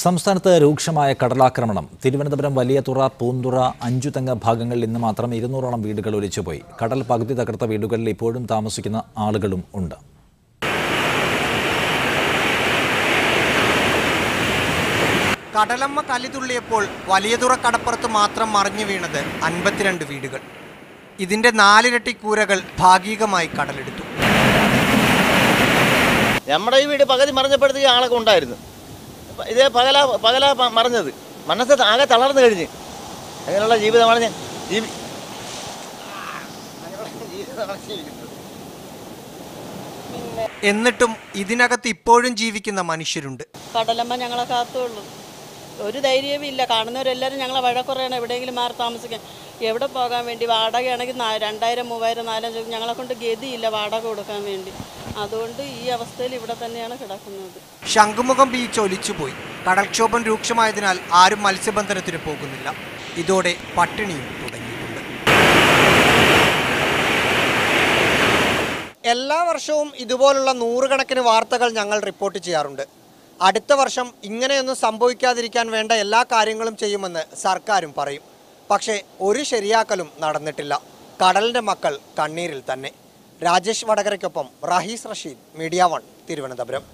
സംസ്ഥാനത്ത് രൂക്ഷമായ കടലാക്രമണം. തിരുവനന്തപുരം വലിയതുറ, പൂന്തുറ, അഞ്ചുതെങ്ങ് ഭാഗങ്ങളിൽ ഇന്ന് മാത്രം 200ഓളം വീടുകൾ ഒലിച്ചുപോയി. കടൽ പകുതി തകർത്ത വീടുകളിൽ ഇപ്പോഴും താമസിക്കുന്ന ആളുകളും ഉണ്ട്. കടലമ്മ കലിതുള്ളിയപ്പോൾ വലിയതുറ കടപ്പുറത്ത് മാത്രം മറിഞ്ഞു വീണത് 52 വീടുകൾ. ഇതിന്റെ 4 ഇരട്ടി കൂരകൾ ഭാഗികമായി കടലെടുത്തു. നമ്മുടെ ഈ വീട് പകുതി മറിഞ്ഞപ്പോഴത്തേക്ക് ആളൊക്കെ ഉണ്ടായിരുന്നു. ഇതേ പകല മറിഞ്ഞത്. മനസ്സ് ആകെ തളർന്നു കഴിഞ്ഞ് അങ്ങനെയുള്ള ജീവിതമാണ് ഞാൻ എന്നിട്ടും ഇതിനകത്ത് ഇപ്പോഴും ജീവിക്കുന്ന മനുഷ്യരുണ്ട്. കടലമ്മ ഞങ്ങളെ കാത്തുള്ളൂ. ഒരു ധൈര്യവും ഇല്ല. കാണുന്നവരെല്ലാവരും ഞങ്ങളെ വഴക്കുറയാണ് എവിടെയെങ്കിലും മാറി താമസിക്കാൻ. എവിടെ പോകാൻ വേണ്ടി വാടകയാണെങ്കിൽ 2000, 3000, 4000 ഞങ്ങളെ കൊണ്ട് ഗതിയില്ല വാടക കൊടുക്കാൻ വേണ്ടി. അതുകൊണ്ട് ഈ അവസ്ഥയിൽ ഇവിടെ തന്നെയാണ് കിടക്കുന്നത്. ശംഖുമുഖം ബീച്ച് ഒലിച്ചുപോയി. കടൽക്ഷോഭം രൂക്ഷമായതിനാൽ ആരും മത്സ്യബന്ധനത്തിന് പോകുന്നില്ല. ഇതോടെ പട്ടിണിയും തുടങ്ങിയിട്ടുണ്ട്. എല്ലാ വർഷവും ഇതുപോലുള്ള നൂറുകണക്കിന് വാർത്തകൾ ഞങ്ങൾ റിപ്പോർട്ട് ചെയ്യാറുണ്ട്. അടുത്ത വർഷം ഇങ്ങനെയൊന്നും സംഭവിക്കാതിരിക്കാൻ വേണ്ട എല്ലാ കാര്യങ്ങളും ചെയ്യുമെന്ന് സർക്കാരും പറയും. പക്ഷേ ഒരു ശരിയാക്കലും നടന്നിട്ടില്ല. കടലിൻ്റെ മക്കൾ കണ്ണീരിൽ തന്നെ. രാജേഷ് വടകരയ്ക്കൊപ്പം റഹീസ് റഷീദ്, മീഡിയ 1, തിരുവനന്തപുരം.